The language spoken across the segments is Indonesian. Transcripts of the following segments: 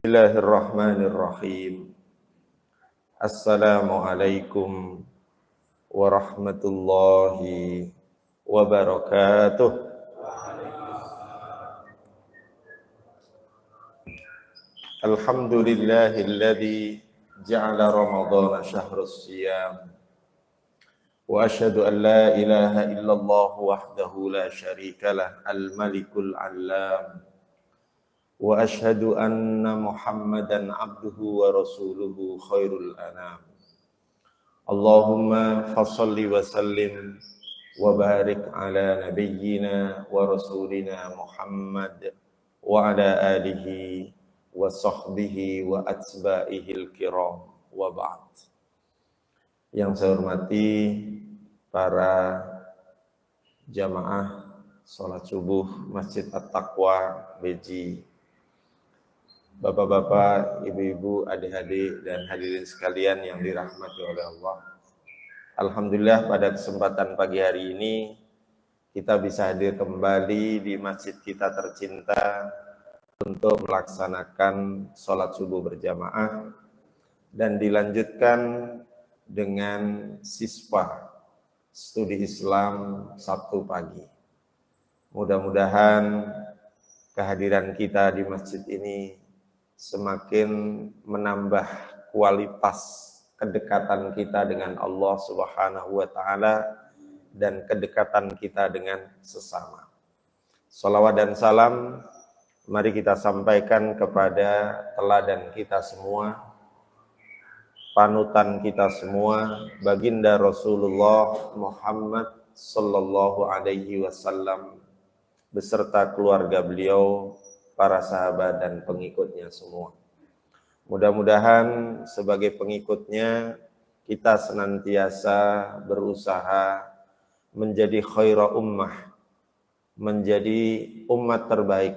Bismillahirrahmanirrahim. Assalamualaikum warahmatullahi wabarakatuh. Alhamdulillahilladzi ja'ala ramadhana syahrus siyam. Wa asyhadu an la ilaha illallah wahdahu la syarikalah al-malikul allam. Wa asyhadu anna Muhammadan abduhu wa rasuluhu khairul anam. Allahumma fassalli wa sallim wa barik ala nabiyyina wa rasulina Muhammad wa ala alihi wa sahbihi wa atsba'ihil kiram wa ba'd. Yang saya hormati para jamaah salat subuh Masjid At-Taqwa Beji, bapak-bapak, ibu-ibu, adik-adik, dan hadirin sekalian yang dirahmati oleh Allah. Alhamdulillah pada kesempatan pagi hari ini kita bisa hadir kembali di masjid kita tercinta untuk melaksanakan sholat subuh berjamaah dan dilanjutkan dengan siswa studi Islam Sabtu pagi. Mudah-mudahan kehadiran kita di masjid ini semakin menambah kualitas kedekatan kita dengan Allah Subhanahu wa taala dan kedekatan kita dengan sesama. Salawat dan salam mari kita sampaikan kepada teladan kita semua, panutan kita semua, baginda Rasulullah Muhammad sallallahu alaihi wasallam beserta keluarga beliau, para sahabat dan pengikutnya semua. Mudah-mudahan sebagai pengikutnya kita senantiasa berusaha menjadi khaira ummah, menjadi umat terbaik,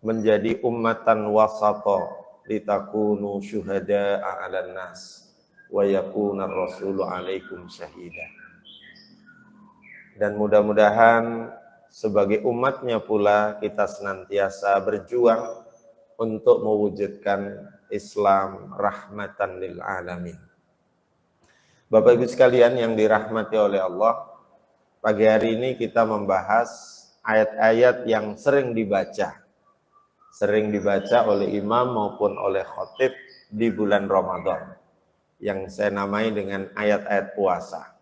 menjadi ummatan wasata litakunu syuhada'a 'alan nas wa yakuna ar-rasulu 'alaikum syahida. Dan mudah-mudahan sebagai umatnya pula kita senantiasa berjuang untuk mewujudkan Islam rahmatan lil alamin. Bapak Ibu sekalian yang dirahmati oleh Allah, pagi hari ini kita membahas ayat-ayat yang sering dibaca oleh imam maupun oleh khatib di bulan Ramadan, yang saya namai dengan ayat-ayat puasa.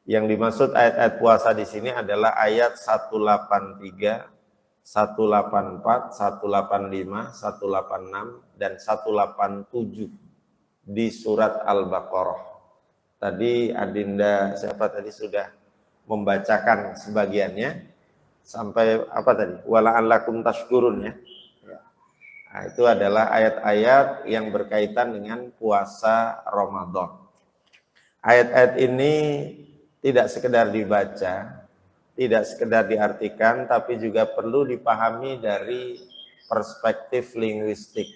Yang dimaksud ayat-ayat puasa di sini adalah ayat 183, 184, 185, 186, dan 187 di surat Al-Baqarah. Tadi Adinda siapa tadi sudah membacakan sebagiannya sampai apa tadi? Wala'allakum tashkurun ya. Nah, itu adalah ayat-ayat yang berkaitan dengan puasa Ramadan. Ayat-ayat ini tidak sekedar dibaca, tidak sekedar diartikan, tapi juga perlu dipahami dari perspektif linguistik,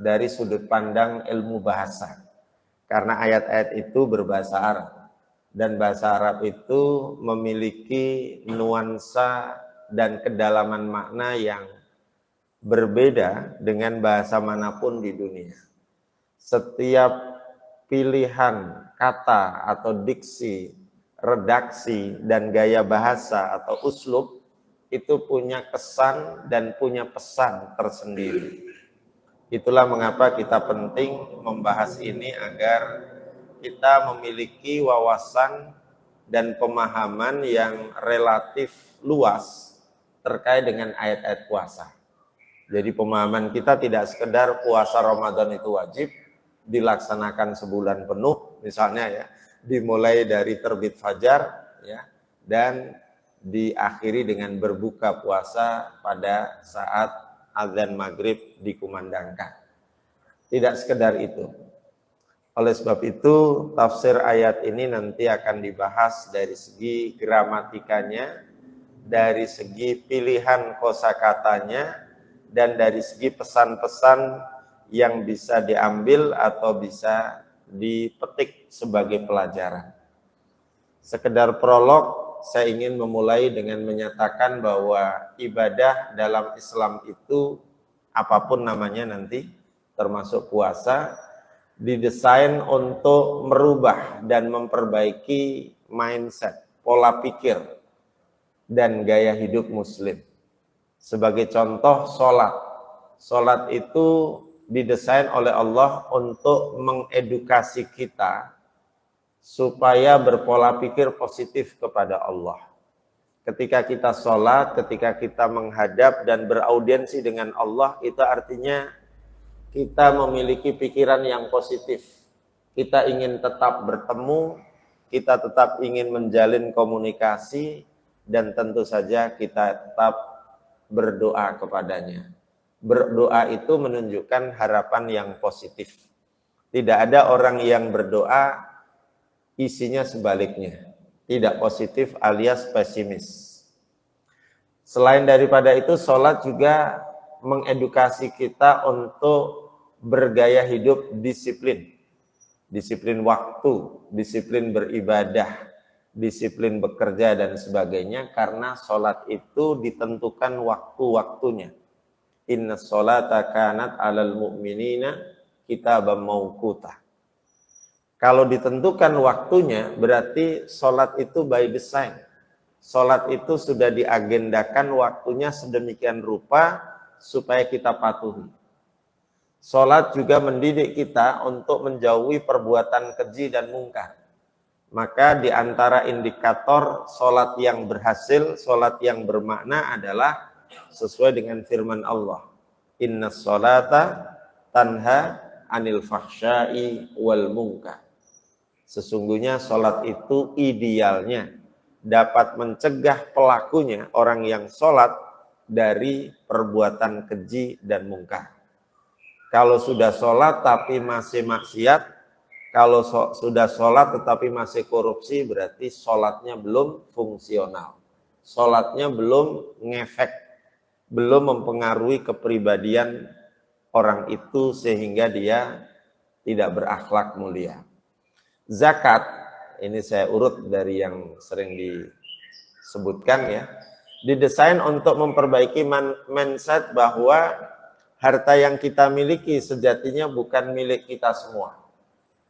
dari sudut pandang ilmu bahasa. Karena ayat-ayat itu berbahasa Arab, dan bahasa Arab itu memiliki nuansa dan kedalaman makna yang berbeda dengan bahasa manapun di dunia. Setiap pilihan kata atau diksi, redaksi, dan gaya bahasa atau uslub itu punya kesan dan punya pesan tersendiri. Itulah mengapa kita penting membahas ini agar kita memiliki wawasan dan pemahaman yang relatif luas terkait dengan ayat-ayat puasa. Jadi pemahaman kita tidak sekedar puasa Ramadan itu wajib dilaksanakan sebulan penuh misalnya ya, dimulai dari terbit fajar ya, dan diakhiri dengan berbuka puasa pada saat azan maghrib dikumandangkan. Tidak sekedar itu. Oleh sebab itu tafsir ayat ini nanti akan dibahas dari segi gramatikanya, dari segi pilihan kosakatanya, dan dari segi pesan-pesan yang bisa diambil atau bisa dipetik sebagai pelajaran. Sekedar prolog, saya ingin memulai dengan menyatakan bahwa ibadah dalam Islam itu apapun namanya nanti, termasuk puasa, didesain untuk merubah dan memperbaiki mindset, pola pikir, dan gaya hidup muslim. Sebagai contoh, sholat. Sholat itu didesain oleh Allah untuk mengedukasi kita supaya berpola pikir positif kepada Allah. Ketika kita sholat, ketika kita menghadap dan beraudiensi dengan Allah, itu artinya kita memiliki pikiran yang positif. Kita ingin tetap bertemu, kita tetap ingin menjalin komunikasi, dan tentu saja kita tetap berdoa kepadanya. Berdoa itu menunjukkan harapan yang positif. Tidak ada orang yang berdoa isinya sebaliknya, tidak positif alias pesimis. Selain daripada itu, sholat juga mengedukasi kita untuk bergaya hidup disiplin. Disiplin waktu, disiplin beribadah, disiplin bekerja dan sebagainya, karena sholat itu ditentukan waktu-waktunya. Inna sholata kanat alal mu'minina kitaban mauqutah. Kalau ditentukan waktunya, berarti sholat itu by design. Sholat itu sudah diagendakan waktunya sedemikian rupa supaya kita patuhi. Sholat juga mendidik kita untuk menjauhi perbuatan keji dan mungkar. Maka di antara indikator sholat yang berhasil, sholat yang bermakna adalah sesuai dengan firman Allah. Inna sholata tanha anil fahsyai wal munkar. Sesungguhnya sholat itu idealnya dapat mencegah pelakunya, orang yang sholat, dari perbuatan keji dan mungkar. Kalau sudah sholat tapi masih maksiat, kalau sudah sholat tetapi masih korupsi, berarti sholatnya belum fungsional. Sholatnya belum ngefek, belum mempengaruhi kepribadian orang itu sehingga dia tidak berakhlak mulia. Zakat, ini saya urut dari yang sering disebutkan ya, didesain untuk memperbaiki mindset bahwa harta yang kita miliki sejatinya bukan milik kita semua.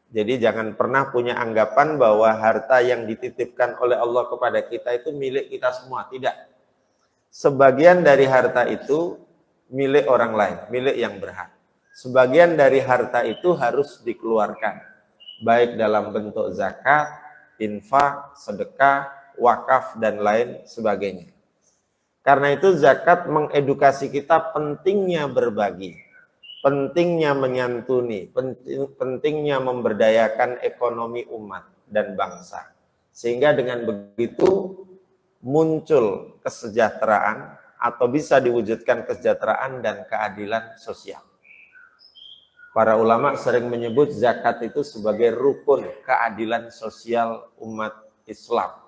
Jadi jangan pernah punya anggapan bahwa harta yang dititipkan oleh Allah kepada kita itu milik kita semua. Tidak. Sebagian dari harta itu milik orang lain, milik yang berhak. Sebagian dari harta itu harus dikeluarkan, baik dalam bentuk zakat, infak, sedekah, wakaf, dan lain sebagainya. Karena itu zakat mengedukasi kita pentingnya berbagi, pentingnya menyantuni, pentingnya memberdayakan ekonomi umat dan bangsa. Sehingga dengan begitu muncul kesejahteraan atau bisa diwujudkan kesejahteraan dan keadilan sosial. Para ulama sering menyebut zakat itu sebagai rukun keadilan sosial umat Islam.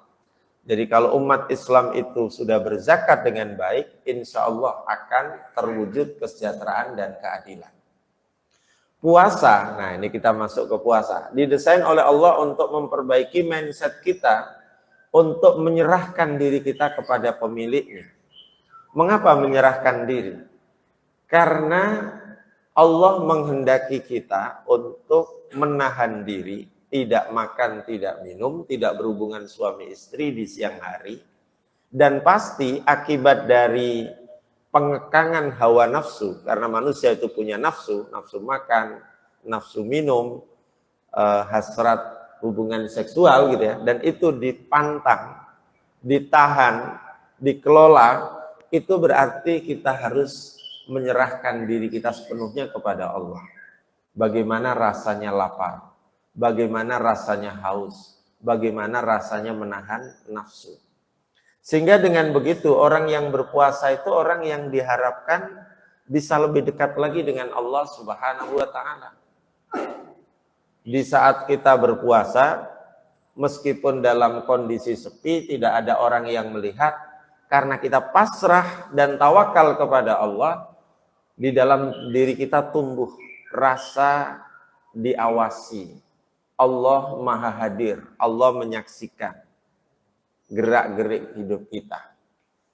Jadi kalau umat Islam itu sudah berzakat dengan baik, insya Allah akan terwujud kesejahteraan dan keadilan. Puasa, nah ini kita masuk ke puasa. Didesain oleh Allah untuk memperbaiki mindset kita, untuk menyerahkan diri kita kepada pemiliknya. Mengapa menyerahkan diri? Karena Allah menghendaki kita untuk menahan diri, tidak makan, tidak minum, tidak berhubungan suami istri di siang hari. Dan pasti akibat dari pengekangan hawa nafsu, karena manusia itu punya nafsu, nafsu makan, nafsu minum, hasrat hubungan seksual gitu ya, dan itu dipantang, ditahan, dikelola, itu berarti kita harus menyerahkan diri kita sepenuhnya kepada Allah. Bagaimana rasanya lapar, bagaimana rasanya haus, bagaimana rasanya menahan nafsu. Sehingga dengan begitu orang yang berpuasa itu orang yang diharapkan bisa lebih dekat lagi dengan Allah Subhanahu wa Ta'ala. Di saat kita berpuasa, meskipun dalam kondisi sepi, tidak ada orang yang melihat, karena kita pasrah dan tawakal kepada Allah, di dalam diri kita tumbuh rasa diawasi. Allah Maha Hadir, Allah menyaksikan gerak-gerik hidup kita.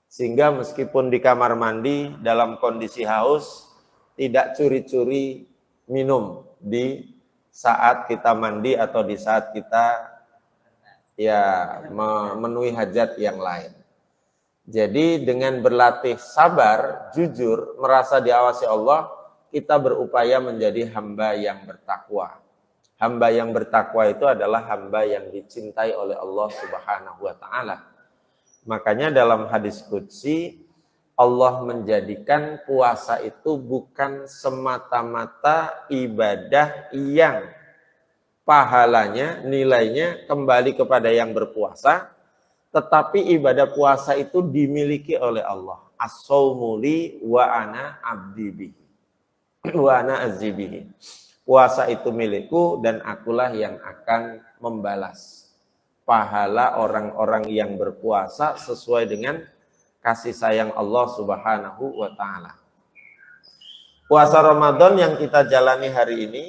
Sehingga meskipun di kamar mandi dalam kondisi haus, tidak curi-curi minum di saat kita mandi atau di saat kita memenuhi hajat yang lain. Jadi dengan berlatih sabar, jujur, merasa diawasi Allah, kita berupaya menjadi hamba yang bertakwa. Hamba yang bertakwa itu adalah hamba yang dicintai oleh Allah Subhanahu wa taala. Makanya dalam hadis qudsi Allah menjadikan puasa itu bukan semata-mata ibadah yang pahalanya, nilainya kembali kepada yang berpuasa, tetapi ibadah puasa itu dimiliki oleh Allah. As-saumu li wa ana abdi bihi. Wa ana azzi bihi. Puasa itu milikku dan akulah yang akan membalas pahala orang-orang yang berpuasa sesuai dengan kasih sayang Allah Subhanahu wa taala. Puasa Ramadan yang kita jalani hari ini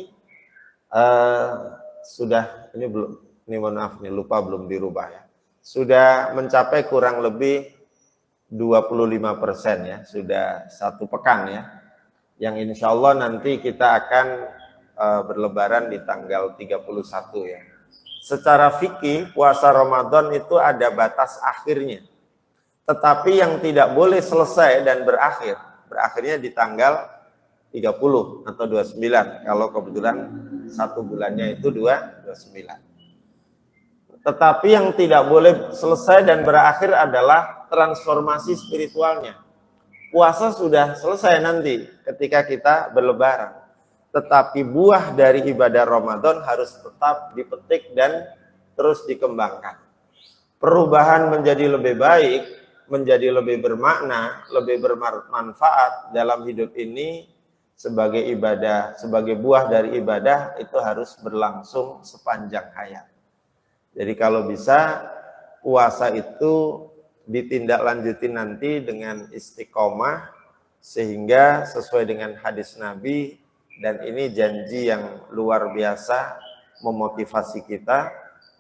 mohon maaf nih, lupa belum dirubah ya. Sudah mencapai kurang lebih 25% ya, sudah 1 pekan ya. Yang insya Allah nanti kita akan berlebaran di tanggal 31 ya. Secara fikih puasa Ramadan itu ada batas akhirnya. Tetapi yang tidak boleh selesai dan berakhirnya di tanggal 30 atau 29. Kalau kebetulan 1 bulannya itu 29. Tetapi yang tidak boleh selesai dan berakhir adalah transformasi spiritualnya. Puasa sudah selesai nanti ketika kita berlebaran. Tetapi buah dari ibadah Ramadan harus tetap dipetik dan terus dikembangkan. Perubahan menjadi lebih baik, menjadi lebih bermakna, lebih bermanfaat dalam hidup ini sebagai ibadah, sebagai buah dari ibadah itu harus berlangsung sepanjang hayat. Jadi kalau bisa puasa itu ditindaklanjuti nanti dengan istiqomah sehingga sesuai dengan hadis Nabi, dan ini janji yang luar biasa memotivasi kita.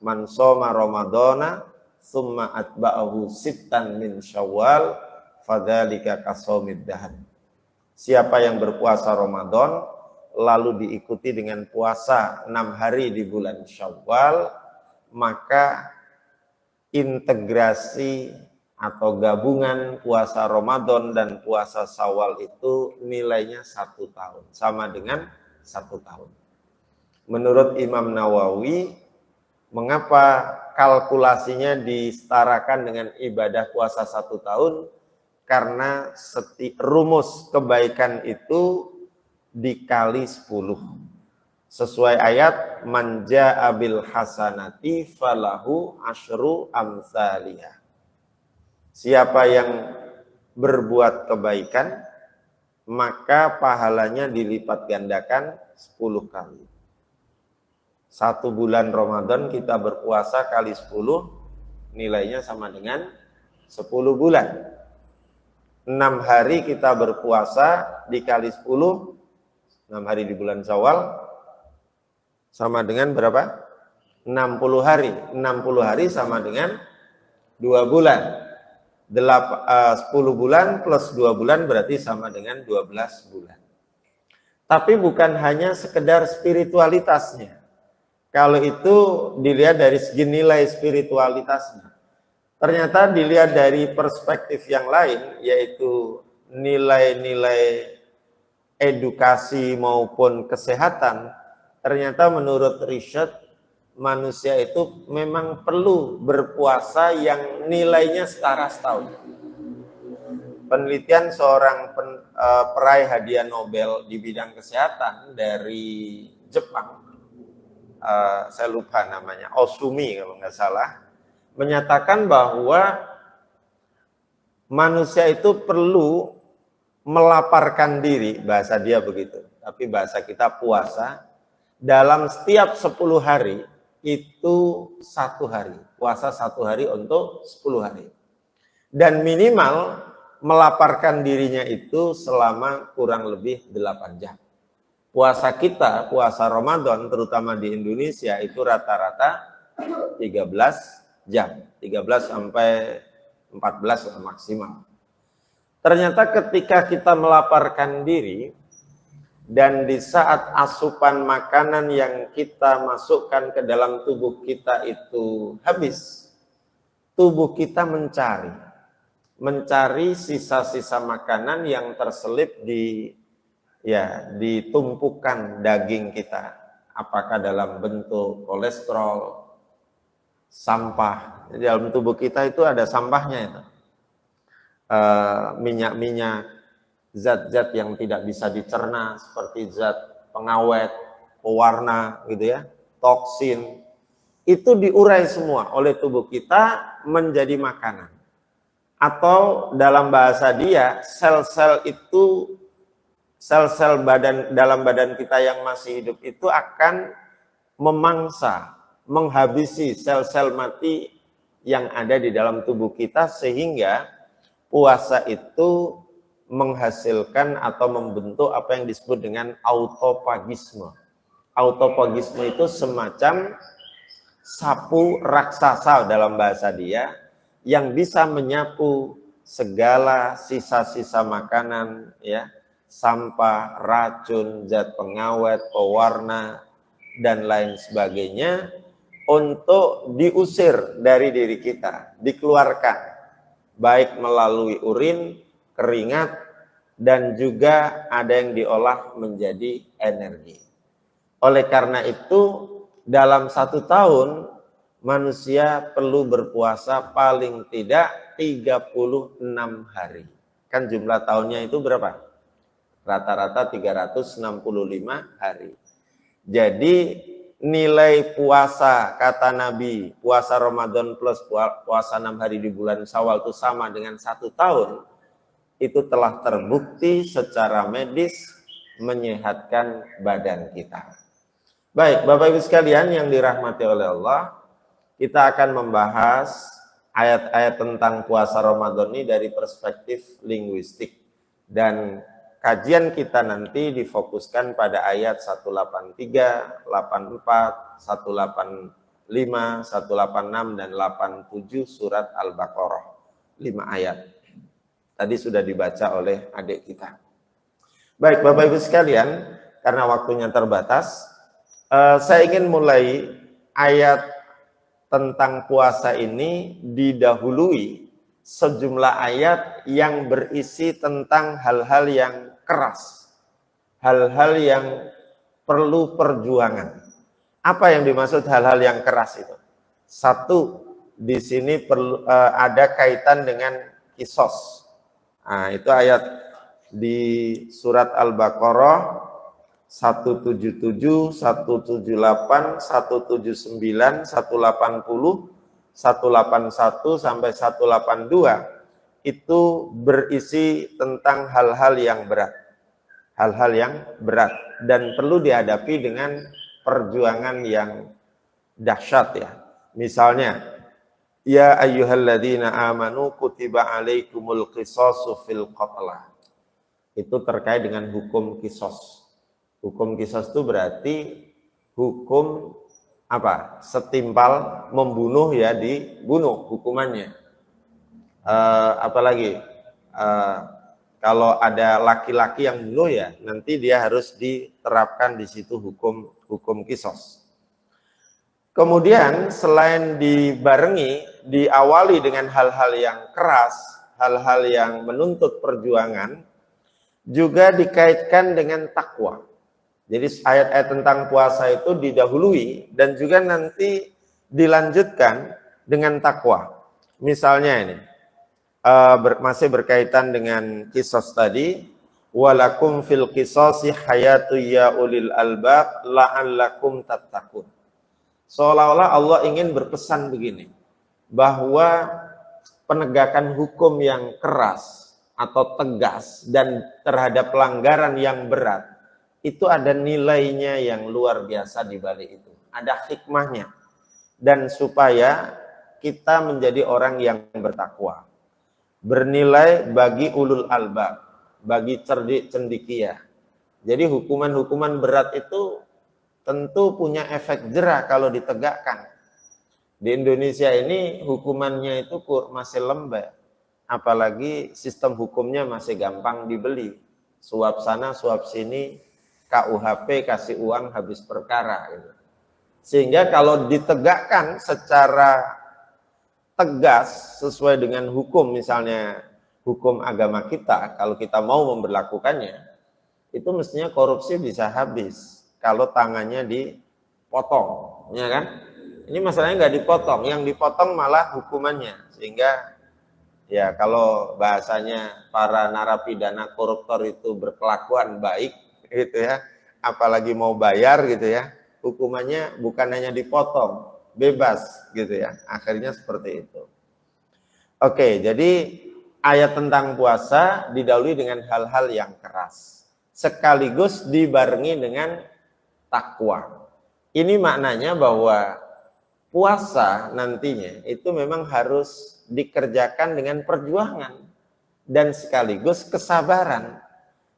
Man shoma Ramadana summa atba'ahu sittan min Syawal fadzalika kasomid dahr. Siapa yang berpuasa Ramadan lalu diikuti dengan puasa 6 hari di bulan Syawal, maka integrasi atau gabungan puasa Ramadan dan puasa Syawal itu nilainya 1 tahun, sama dengan 1 tahun. Menurut Imam Nawawi, mengapa kalkulasinya disetarakan dengan ibadah puasa 1 tahun? Karena rumus kebaikan itu dikali 10. Sesuai ayat, man jaa bil hasanati falahu asyru amsalihah. Siapa yang berbuat kebaikan, maka pahalanya dilipat gandakan 10 kali. 1 bulan Ramadan kita berpuasa kali 10, nilainya sama dengan 10 bulan. 6 hari kita berpuasa dikali 10, 6 hari di bulan Syawal, sama dengan berapa? 60 hari. 60 hari sama dengan 2 bulan. 10 bulan plus 2 bulan berarti sama dengan 12 bulan. Tapi bukan hanya sekedar spiritualitasnya. Kalau itu dilihat dari segi nilai spiritualitasnya. Ternyata dilihat dari perspektif yang lain, yaitu nilai-nilai edukasi maupun kesehatan. Ternyata menurut riset, manusia itu memang perlu berpuasa yang nilainya setara setahun. Penelitian seorang peraih hadiah Nobel di bidang kesehatan dari Jepang, saya lupa namanya, Osumi kalau nggak salah, menyatakan bahwa manusia itu perlu melaparkan diri, bahasa dia begitu, tapi bahasa kita puasa, dalam setiap 10 hari itu 1 hari, puasa 1 hari untuk 10 hari. Dan minimal melaparkan dirinya itu selama kurang lebih 8 jam. Puasa kita, puasa Ramadan terutama di Indonesia itu rata-rata 13 jam, 13 sampai 14 maksimal. Ternyata ketika kita melaparkan diri, Dan di saat asupan makanan yang kita masukkan ke dalam tubuh kita itu habis, tubuh kita mencari sisa-sisa makanan yang terselip di tumpukan daging kita. Apakah dalam bentuk kolesterol, sampah. Di dalam tubuh kita itu ada sampahnya itu. Minyak-minyak, zat-zat yang tidak bisa dicerna seperti zat pengawet, pewarna gitu ya, toksin. Itu diurai semua oleh tubuh kita menjadi makanan. Atau dalam bahasa dia, sel-sel itu, sel-sel dalam badan kita yang masih hidup itu akan memangsa, menghabisi sel-sel mati yang ada di dalam tubuh kita, sehingga puasa itu menghasilkan atau membentuk apa yang disebut dengan autofagisme. Autofagisme itu semacam sapu raksasa dalam bahasa dia, yang bisa menyapu segala sisa-sisa makanan, ya, sampah, racun, zat pengawet, pewarna, dan lain sebagainya, untuk diusir dari diri kita, dikeluarkan, baik melalui urin, keringat, dan juga ada yang diolah menjadi energi. Oleh karena itu, dalam 1 tahun, manusia perlu berpuasa paling tidak 36 hari. Kan jumlah tahunnya itu berapa? Rata-rata 365 hari. Jadi nilai puasa, kata Nabi, puasa Ramadan plus puasa 6 hari di bulan Syawal itu sama dengan 1 tahun, itu telah terbukti secara medis menyehatkan badan kita. Baik, Bapak Ibu sekalian yang dirahmati oleh Allah, kita akan membahas ayat-ayat tentang puasa Ramadan ini dari perspektif linguistik. Dan kajian kita nanti difokuskan pada ayat 183, 84, 185, 186, dan 87 surat Al-Baqarah. 5 ayat. Tadi sudah dibaca oleh adik kita. Baik, Bapak Ibu sekalian, karena waktunya terbatas, saya ingin mulai ayat tentang puasa ini didahului sejumlah ayat yang berisi tentang hal-hal yang keras, hal-hal yang perlu perjuangan. Apa yang dimaksud hal-hal yang keras itu? Satu, di sini perlu ada kaitan dengan kisos. Nah, itu ayat di surat Al-Baqarah 177, 178, 179, 180, 181 sampai 182 itu berisi tentang hal-hal yang berat. Hal-hal yang berat dan perlu dihadapi dengan perjuangan yang dahsyat ya. Misalnya, ya ayyuhalladzina amanu kutiba alaikumul qisasu fil qatla. Itu terkait dengan hukum kisos. Hukum kisos itu berarti hukum apa? Setimpal membunuh ya dibunuh hukumannya. Apalagi kalau ada laki-laki yang bunuh ya nanti dia harus diterapkan di situ hukum kisos. Kemudian selain diawali dengan hal-hal yang keras, hal-hal yang menuntut perjuangan, juga dikaitkan dengan takwa. Jadi ayat-ayat tentang puasa itu didahului dan juga nanti dilanjutkan dengan takwa. Misalnya ini, masih berkaitan dengan kisos tadi, walakum fil qisasi hayatu ya ulil albab la'allakum tattaqun. Seolah-olah Allah ingin berpesan begini, bahwa penegakan hukum yang keras atau tegas dan terhadap pelanggaran yang berat itu ada nilainya yang luar biasa di balik itu. Ada hikmahnya. Dan supaya kita menjadi orang yang bertakwa. Bernilai bagi ulul albab, bagi cerdik cendikia. Jadi hukuman-hukuman berat itu tentu punya efek jera kalau ditegakkan. Di Indonesia ini hukumannya itu masih lembek. Apalagi sistem hukumnya masih gampang dibeli. Suap sana, suap sini, KUHP kasih uang habis perkara gitu. Sehingga kalau ditegakkan secara tegas sesuai dengan hukum, misalnya hukum agama kita, kalau kita mau memberlakukannya, itu mestinya korupsi bisa habis kalau tangannya dipotong, ya kan? Ini masalahnya nggak dipotong, yang dipotong malah hukumannya. Sehingga ya kalau bahasanya para narapidana koruptor itu berkelakuan baik gitu ya, apalagi mau bayar gitu ya, hukumannya bukan hanya dipotong, bebas gitu ya. Akhirnya seperti itu. Oke, jadi ayat tentang puasa didahului dengan hal-hal yang keras, sekaligus dibarengi dengan takwa. Ini maknanya bahwa puasa nantinya itu memang harus dikerjakan dengan perjuangan dan sekaligus kesabaran.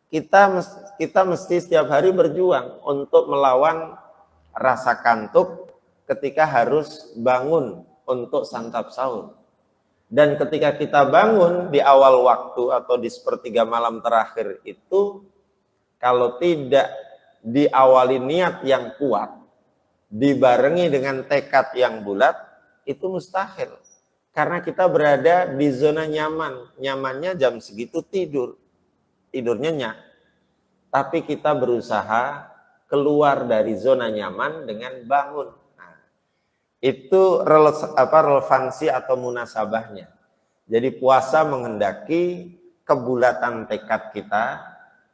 Kita mesti setiap hari berjuang untuk melawan rasa kantuk ketika harus bangun untuk santap sahur. Dan ketika kita bangun di awal waktu atau di sepertiga malam terakhir itu, kalau tidak diawali niat yang kuat, dibarengi dengan tekad yang bulat, itu mustahil. Karena kita berada di zona nyaman. Nyamannya jam segitu tidur. Tidurnya nyenyak. Tapi kita berusaha keluar dari zona nyaman dengan bangun. Nah, itu relevansi atau munasabahnya. Jadi puasa menghendaki kebulatan tekad kita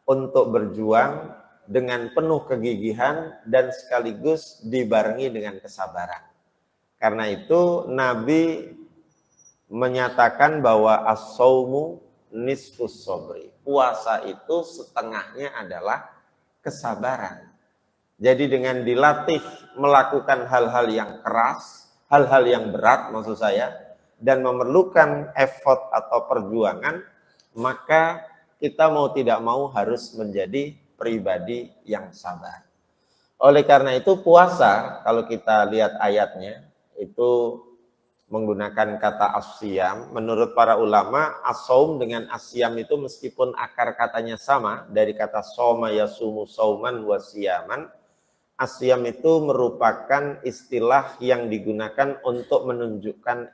untuk berjuang dengan penuh kegigihan dan sekaligus dibarengi dengan kesabaran. Karena itu Nabi menyatakan bahwa as-saumu nisfus sabri. Puasa itu setengahnya adalah kesabaran. Jadi dengan dilatih melakukan hal-hal yang keras, hal-hal yang berat maksud saya, dan memerlukan effort atau perjuangan, maka kita mau tidak mau harus menjadi pribadi yang sabar. Oleh karena itu puasa, kalau kita lihat ayatnya, itu menggunakan kata asyam. Menurut para ulama, as-saum dengan asyam itu meskipun akar katanya sama, dari kata soma yasumu sauman wa siyaman, asyam itu merupakan istilah yang digunakan untuk menunjukkan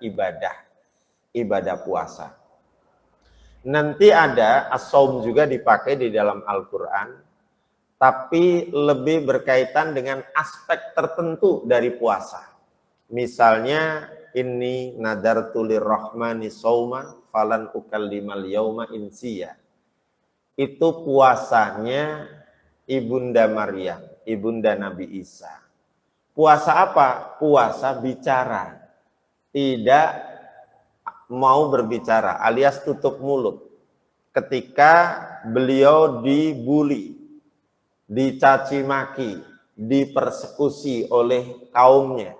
ibadah puasa. Nanti ada as-saum juga dipakai di dalam Al-Quran, tapi lebih berkaitan dengan aspek tertentu dari puasa. Misalnya, inni nadartu lirrahmani sauma falan ukallimal yauma insiya. Itu puasanya Ibunda Maryam, Ibunda Nabi Isa. Puasa apa? Puasa bicara. Tidak mau berbicara, alias tutup mulut. Ketika beliau dibuli, dicaci maki, dipersekusi oleh kaumnya.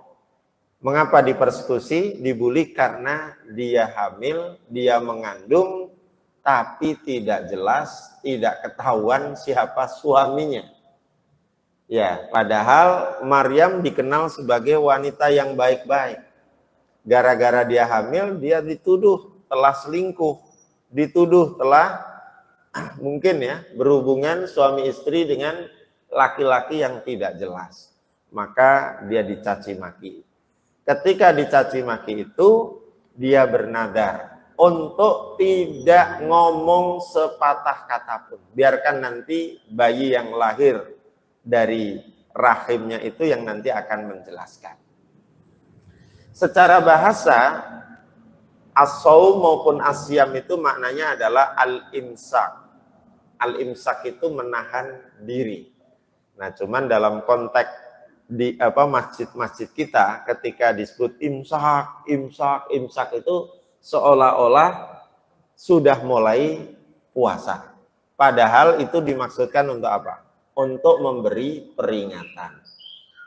Mengapa dipersekusi? Dibuli karena dia hamil, dia mengandung, tapi tidak jelas, tidak ketahuan siapa suaminya. Ya, padahal Maryam dikenal sebagai wanita yang baik-baik. Gara-gara dia hamil, dia dituduh telah selingkuh, dituduh telah mungkin ya berhubungan suami istri dengan laki-laki yang tidak jelas. Maka dia dicaci maki. Ketika dicaci maki itu, dia bernadar untuk tidak ngomong sepatah kata pun. Biarkan nanti bayi yang lahir dari rahimnya itu yang nanti akan menjelaskan. Secara bahasa, as-saum maupun asyam itu maknanya adalah al-imsak. Al-imsak itu menahan diri. Nah, cuman dalam konteks di masjid-masjid kita ketika disebut imsak itu seolah-olah sudah mulai puasa. Padahal itu dimaksudkan untuk apa? Untuk memberi peringatan.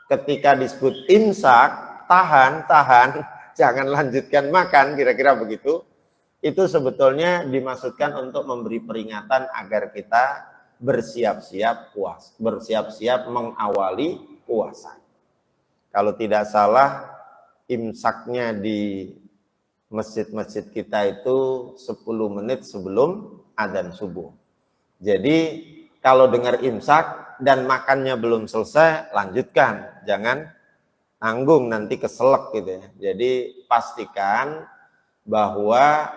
Ketika disebut imsak, tahan, jangan lanjutkan makan, kira-kira begitu. Itu sebetulnya dimaksudkan untuk memberi peringatan agar kita bersiap-siap puasa, bersiap-siap mengawali puasa. Kalau tidak salah, imsaknya di masjid-masjid kita itu 10 menit sebelum adzan subuh. Jadi kalau dengar imsak, dan makannya belum selesai, lanjutkan. Jangan tanggung nanti keselak gitu ya. Jadi pastikan bahwa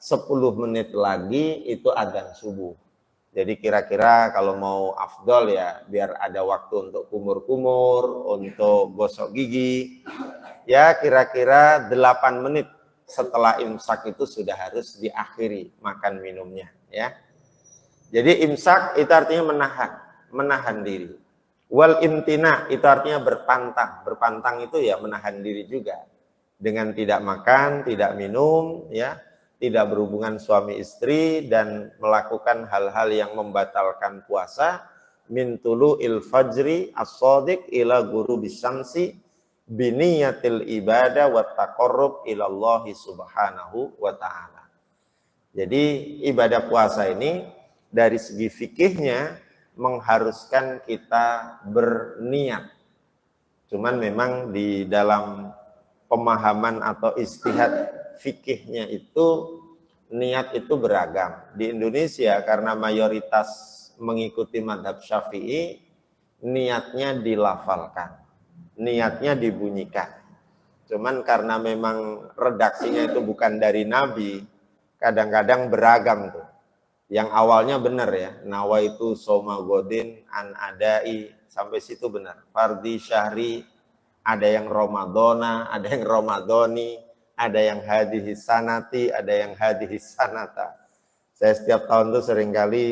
10 menit lagi itu adzan subuh. Jadi kira-kira kalau mau afdol ya biar ada waktu untuk kumur-kumur, untuk gosok gigi. Ya kira-kira 8 menit setelah imsak itu sudah harus diakhiri makan minumnya ya. Jadi imsak itu artinya menahan diri. Wal imtina itu artinya berpantang. Berpantang itu ya menahan diri juga. Dengan tidak makan, tidak minum ya, tidak berhubungan suami istri dan melakukan hal-hal yang membatalkan puasa min tulu'il fajri as-shadiq ila ghurubis syamsi biniyatil ibadah wa taqarrub ilallahi subhanahu wa ta'ala. Jadi ibadah puasa ini dari segi fikihnya mengharuskan kita berniat. Cuman memang di dalam pemahaman atau istihad fikihnya itu niat itu beragam. Di Indonesia karena mayoritas mengikuti mazhab Syafi'i, niatnya dilafalkan, niatnya dibunyikan. Cuman karena memang redaksinya itu bukan dari Nabi, kadang-kadang beragam tuh. Yang awalnya benar ya, nawaitu soma godin an adai, sampai situ benar. Fardhi syahri, ada yang Ramadona, ada yang Ramadoni, ada yang hadihis sanati, ada yang hadihis sanata. Saya setiap tahun tuh seringkali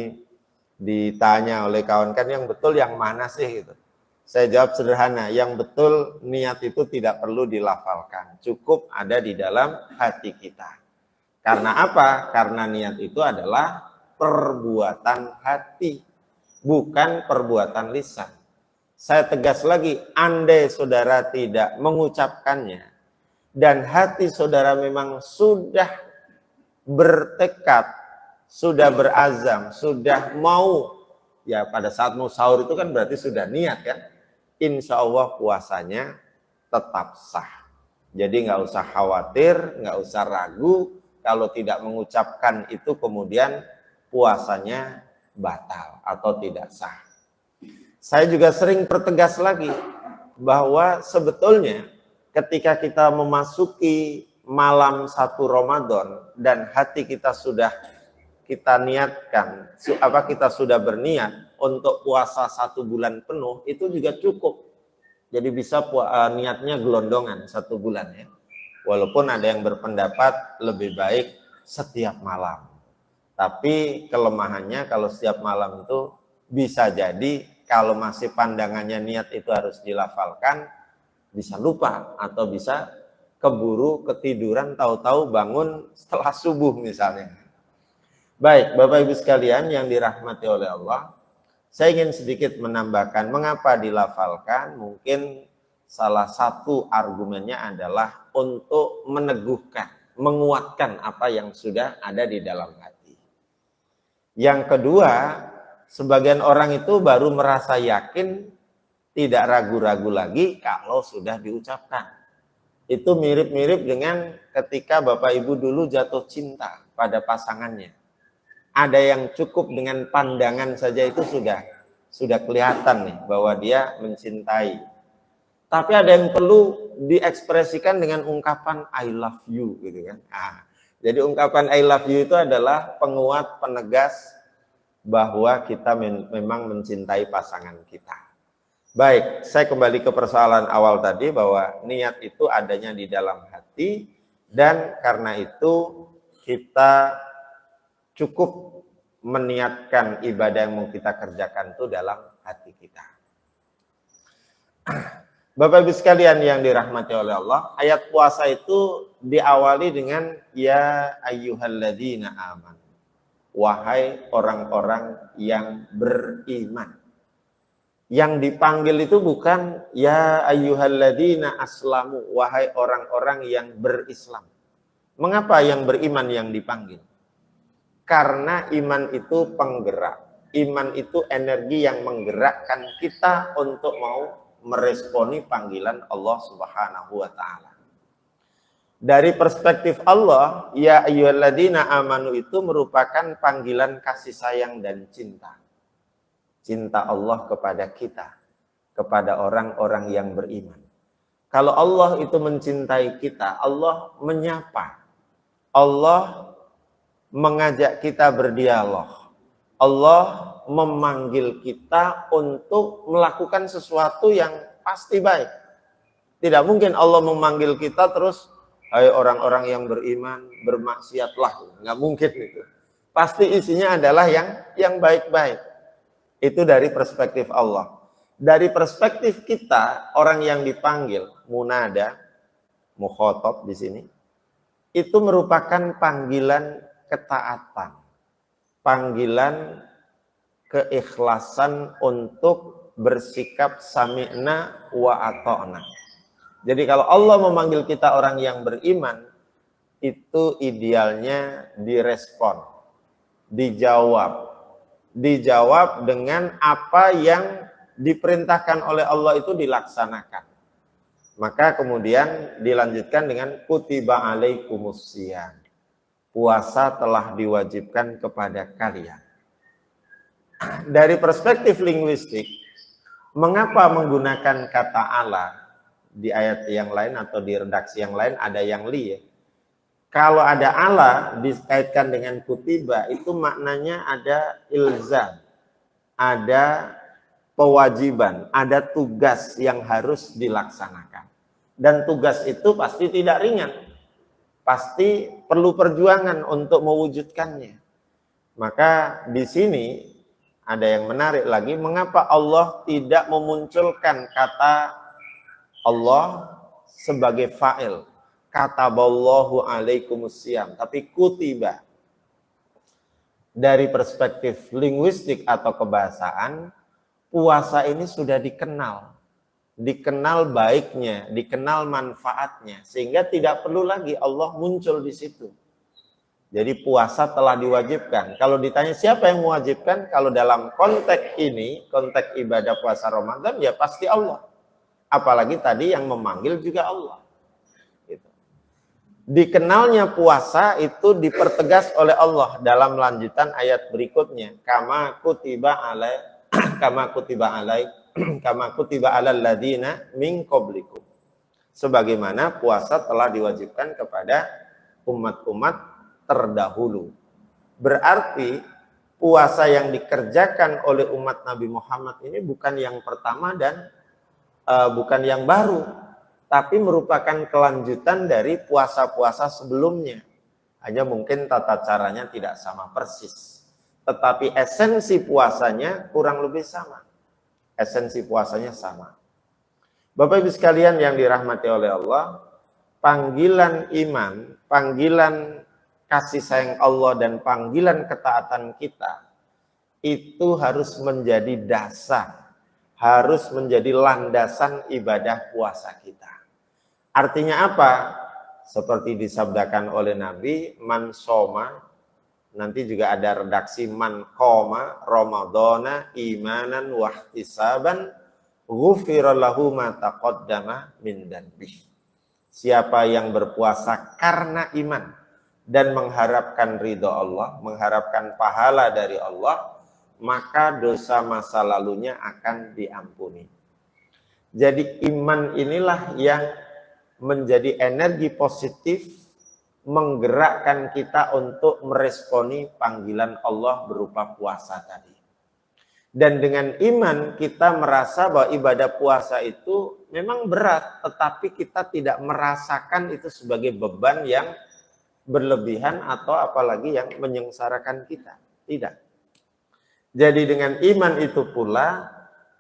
ditanya oleh kawan, kan yang betul yang mana sih gitu. Saya jawab sederhana, yang betul niat itu tidak perlu dilafalkan, cukup ada di dalam hati kita. Karena apa? Karena niat itu adalah perbuatan hati, bukan perbuatan lisan. Saya tegas lagi, andai saudara tidak mengucapkannya, dan hati saudara memang sudah bertekad, sudah berazam, sudah mau, ya pada saat mau sahur itu kan berarti sudah niat kan, insya Allah puasanya tetap sah. Jadi nggak usah khawatir, nggak usah ragu, kalau tidak mengucapkan itu kemudian puasanya batal atau tidak sah. Saya juga sering pertegas lagi bahwa sebetulnya ketika kita memasuki malam 1 Ramadan dan hati kita sudah kita niatkan, kita sudah berniat untuk puasa 1 bulan penuh, itu juga cukup. Jadi bisa niatnya gelondongan 1 bulan ya. Walaupun ada yang berpendapat lebih baik setiap malam. Tapi kelemahannya kalau setiap malam itu bisa jadi kalau masih pandangannya niat itu harus dilafalkan, bisa lupa atau bisa keburu ketiduran tahu-tahu bangun setelah subuh misalnya. Baik, Bapak Ibu sekalian yang dirahmati oleh Allah, saya ingin sedikit menambahkan mengapa dilafalkan. Mungkin salah satu argumennya adalah untuk meneguhkan, menguatkan apa yang sudah ada di dalam hati. Yang kedua, sebagian orang itu baru merasa yakin, tidak ragu-ragu lagi kalau sudah diucapkan. Itu mirip-mirip dengan ketika Bapak Ibu dulu jatuh cinta pada pasangannya. Ada yang cukup dengan pandangan saja itu sudah kelihatan nih bahwa dia mencintai. Tapi ada yang perlu diekspresikan dengan ungkapan I love you gitu kan. Jadi ungkapan I love you itu adalah penguat, penegas bahwa kita memang mencintai pasangan kita. Baik, saya kembali ke persoalan awal tadi bahwa niat itu adanya di dalam hati dan karena itu kita cukup meniatkan ibadah yang mau kita kerjakan itu dalam hati kita. Bapak Ibu sekalian yang dirahmati oleh Allah, ayat puasa itu diawali dengan ya ayyuhalladzina aman. Wahai orang-orang yang beriman. Yang dipanggil itu bukan ya ayyuhalladzina aslamu, wahai orang-orang yang berislam. Mengapa yang beriman yang dipanggil? Karena iman itu penggerak. Iman itu energi yang menggerakkan kita untuk mau meresponi panggilan Allah Subhanahu wa taala. Dari perspektif Allah, ya ayyuhalladzina amanu itu merupakan panggilan kasih sayang dan cinta. cinta Allah kepada kita, kepada orang-orang yang beriman. Kalau Allah itu mencintai kita, Allah menyapa, Allah mengajak kita berdialog, Allah memanggil kita untuk melakukan sesuatu yang pasti baik. Tidak mungkin Allah memanggil kita terus, hai orang-orang yang beriman, bermaksiatlah. Nggak mungkin itu. Pasti isinya adalah yang baik-baik. Itu dari perspektif Allah. Dari perspektif kita, orang yang dipanggil, munada, mukhotob di sini, itu merupakan panggilan ketaatan. Panggilan keikhlasan untuk bersikap sami'na wa ata'na. Jadi kalau Allah memanggil kita orang yang beriman, itu idealnya direspon, dijawab. Dijawab dengan apa yang diperintahkan oleh Allah itu dilaksanakan. Maka kemudian dilanjutkan dengan kutiba alaikumusiyam. Puasa telah diwajibkan kepada kalian. Dari perspektif linguistik, mengapa menggunakan kata ala di ayat yang lain atau di redaksi yang lain ada yang li? Kalau ada ala dikaitkan dengan kutiba, itu maknanya ada ilzam, ada kewajiban, ada tugas yang harus dilaksanakan. Dan tugas itu pasti tidak ringan. Pasti perlu perjuangan untuk mewujudkannya. Maka di sini ada yang menarik lagi, mengapa Allah tidak memunculkan kata Allah sebagai fa'il, kataballahu alaikumusiyam, tapi kutiba. Dari perspektif linguistik atau kebahasaan, puasa ini sudah dikenal baiknya, dikenal manfaatnya, sehingga tidak perlu lagi Allah muncul di situ. Jadi puasa telah diwajibkan. Kalau ditanya siapa yang mewajibkan, kalau dalam konteks ini, konteks ibadah puasa Ramadan, ya pasti Allah. Apalagi tadi yang memanggil juga Allah. Gitu. Dikenalnya puasa itu dipertegas oleh Allah dalam lanjutan ayat berikutnya. Kama kutiba alal ladina min qablikum. Sebagaimana puasa telah diwajibkan kepada umat-umat terdahulu. Berarti puasa yang dikerjakan oleh umat Nabi Muhammad ini bukan yang pertama dan bukan yang baru, tapi merupakan kelanjutan dari puasa-puasa sebelumnya. Hanya mungkin tata caranya tidak sama persis, tetapi esensi puasanya kurang lebih sama. Esensi puasanya sama. Bapak Ibu sekalian yang dirahmati oleh Allah, panggilan iman, panggilan kasih sayang Allah dan panggilan ketaatan kita itu harus menjadi dasar, harus menjadi landasan ibadah puasa kita. Artinya apa? Seperti disabdakan oleh Nabi, man soma, nanti juga ada redaksi man qoma ramadhana imanan wahtisaban ghufira lahu ma taqaddama min dhanbi. Siapa yang berpuasa karena iman dan mengharapkan ridho Allah, mengharapkan pahala dari Allah, maka dosa masa lalunya akan diampuni. Jadi iman inilah yang menjadi energi positif menggerakkan kita untuk meresponi panggilan Allah berupa puasa tadi. Dan dengan iman kita merasa bahwa ibadah puasa itu memang berat, tetapi kita tidak merasakan itu sebagai beban yang berlebihan atau apalagi yang menyengsarakan kita. Tidak. Jadi dengan iman itu pula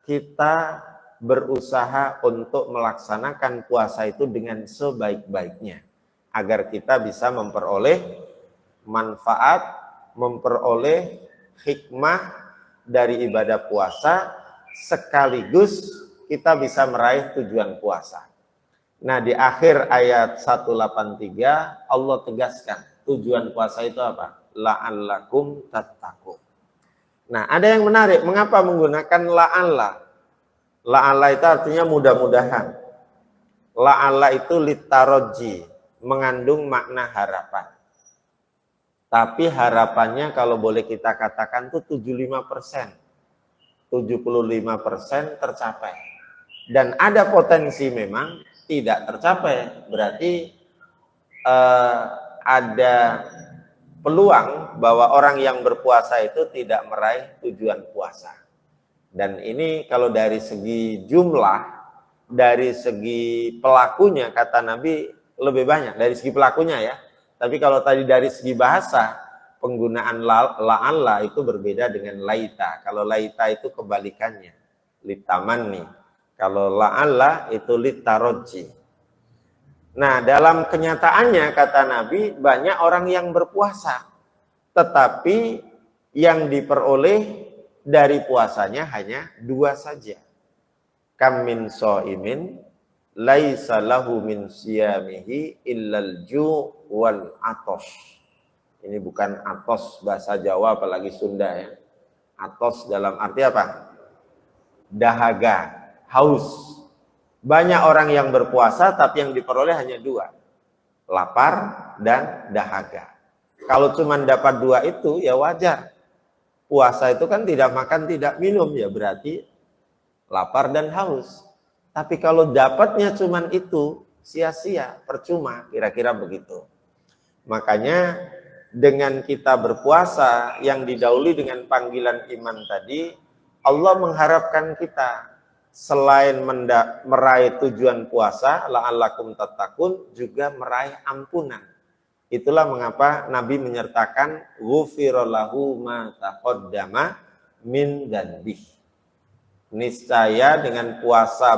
kita berusaha untuk melaksanakan puasa itu dengan sebaik-baiknya, agar kita bisa memperoleh manfaat, memperoleh hikmah dari ibadah puasa, sekaligus kita bisa meraih tujuan puasa. Nah, di akhir ayat 183 Allah tegaskan tujuan puasa itu apa? La'allakum tattaqun. Nah, ada yang menarik, mengapa menggunakan la'alla? La'alla itu artinya mudah-mudahan. La'alla itu litaroji, mengandung makna harapan. Tapi harapannya kalau boleh kita katakan itu 75%. 75% tercapai. Dan ada potensi memang tidak tercapai, berarti ada peluang bahwa orang yang berpuasa itu tidak meraih tujuan puasa. Dan ini kalau dari segi jumlah, dari segi pelakunya, kata Nabi lebih banyak dari segi pelakunya ya. Tapi kalau tadi dari segi bahasa, penggunaan la'alla itu berbeda dengan laita. Kalau laita itu kebalikannya, litamanni. Kalau la'alla itu litaroji. Nah, dalam kenyataannya kata Nabi, banyak orang yang berpuasa, tetapi yang diperoleh dari puasanya hanya 2 saja. Kam min shaimin laisa lahu min siyamihi illal ju' wal atos. Ini bukan atos bahasa Jawa apalagi Sunda ya. Atos dalam arti apa? Dahaga, haus. Banyak orang yang berpuasa tapi yang diperoleh hanya 2. Lapar dan dahaga. Kalau cuma dapat 2 itu ya wajar. Puasa itu kan tidak makan, tidak minum, ya berarti lapar dan haus. Tapi kalau dapatnya cuma itu, sia-sia, percuma, kira-kira begitu. Makanya dengan kita berpuasa yang didahului dengan panggilan iman tadi, Allah mengharapkan kita selain meraih tujuan puasa, la'allakum tattaqun, juga meraih ampunan. Itulah mengapa Nabi menyertakan ghufira lahu ma taqaddama min dzanbih. Niscaya dengan puasa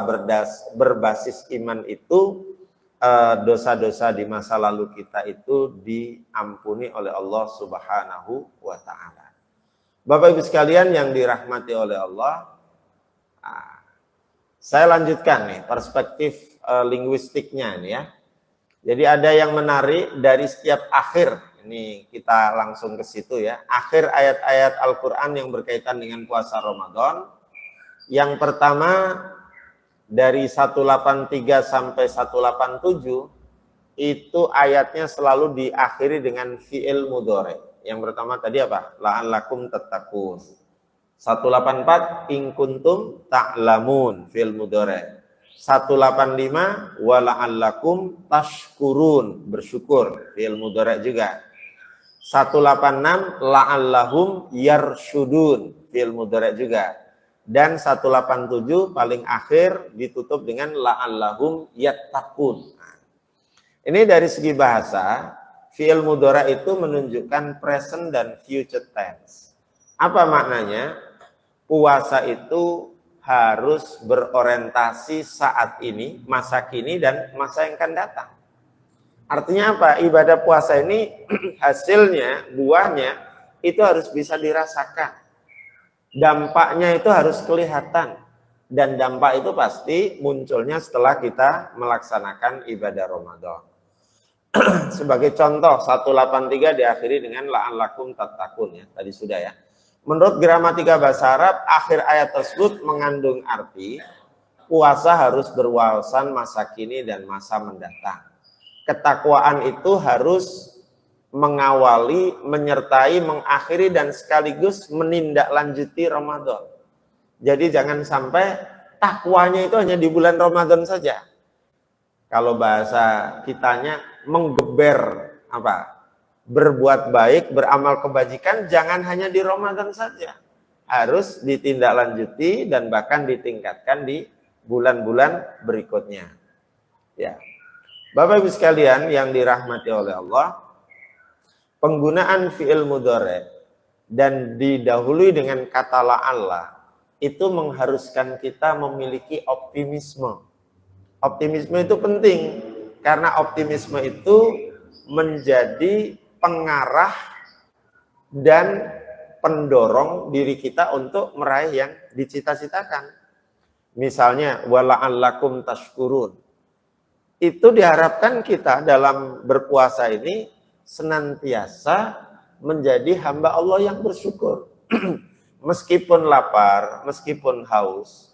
berbasis iman itu dosa-dosa di masa lalu kita itu diampuni oleh Allah Subhanahu wa taala. Bapak Ibu sekalian yang dirahmati oleh Allah, saya lanjutkan nih perspektif linguistiknya ini ya. Jadi ada yang menarik dari setiap akhir, ini kita langsung ke situ ya. Akhir ayat-ayat Al-Qur'an yang berkaitan dengan puasa Ramadan. Yang pertama dari 183 sampai 187 itu ayatnya selalu diakhiri dengan fi'il mudhari. Yang pertama tadi apa? La'allakum tattaqun. 184 in kuntum ta'lamun fi'il mudhari. 185 wa la'allakum tashkurun, bersyukur, fi'il mudhari juga. 186 la'allahum yarshudun, fi'il mudhari juga. Dan 187 paling akhir ditutup dengan la'allahum yattaqun. Ini dari segi bahasa, fi'il mudhari itu menunjukkan present dan future tense. Apa maknanya? Puasa itu harus berorientasi saat ini, masa kini, dan masa yang akan datang. Artinya apa? Ibadah puasa ini hasilnya, buahnya, itu harus bisa dirasakan. Dampaknya itu harus kelihatan. Dan dampak itu pasti munculnya setelah kita melaksanakan ibadah Ramadan. Sebagai contoh, 183 diakhiri dengan la'allakum tattaqun ya. Tadi sudah ya. Menurut gramatika bahasa Arab, akhir ayat tersebut mengandung arti puasa harus berwawasan masa kini dan masa mendatang. Ketakwaan itu harus mengawali, menyertai, mengakhiri, dan sekaligus menindaklanjuti Ramadan. Jadi jangan sampai takwanya itu hanya di bulan Ramadan saja. Kalau bahasa kitanya menggeber apa? Berbuat baik, beramal kebajikan jangan hanya di Ramadan saja. Harus ditindaklanjuti dan bahkan ditingkatkan di bulan-bulan berikutnya. Ya. Bapak Ibu sekalian yang dirahmati oleh Allah, penggunaan fi'il mudhari dan didahului dengan kata la'alla itu mengharuskan kita memiliki optimisme. Optimisme itu penting karena optimisme itu menjadi pengarah dan pendorong diri kita untuk meraih yang dicita-citakan. Misalnya wala'allakum tashkurun. Itu diharapkan kita dalam berpuasa ini senantiasa menjadi hamba Allah yang bersyukur. Meskipun lapar, meskipun haus,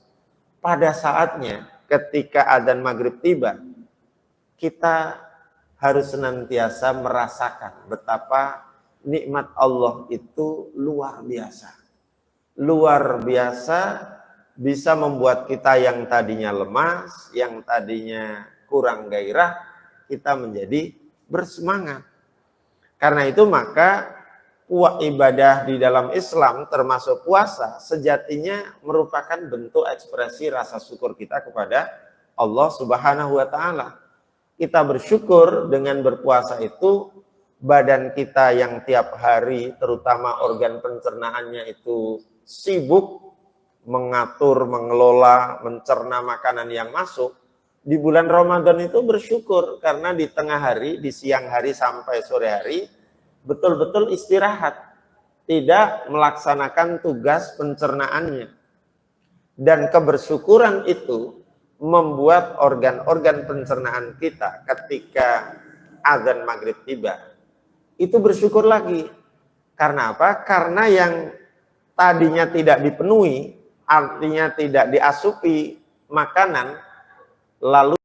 pada saatnya ketika adzan maghrib tiba, kita harus senantiasa merasakan betapa nikmat Allah itu luar biasa. luar biasa, bisa membuat kita yang tadinya lemas, yang tadinya kurang gairah, kita menjadi bersemangat. Karena itu maka ibadah di dalam Islam termasuk puasa sejatinya merupakan bentuk ekspresi rasa syukur kita kepada Allah Subhanahu wa taala. Kita bersyukur dengan berpuasa itu, badan kita yang tiap hari terutama organ pencernaannya itu sibuk mengatur, mengelola, mencerna makanan yang masuk, di bulan Ramadan itu bersyukur karena di tengah hari, di siang hari sampai sore hari betul-betul istirahat, tidak melaksanakan tugas pencernaannya. Dan kebersyukuran itu membuat organ-organ pencernaan kita ketika azan maghrib tiba itu bersyukur lagi. Karena apa? Karena yang tadinya tidak dipenuhi, artinya tidak diasupi makanan, lalu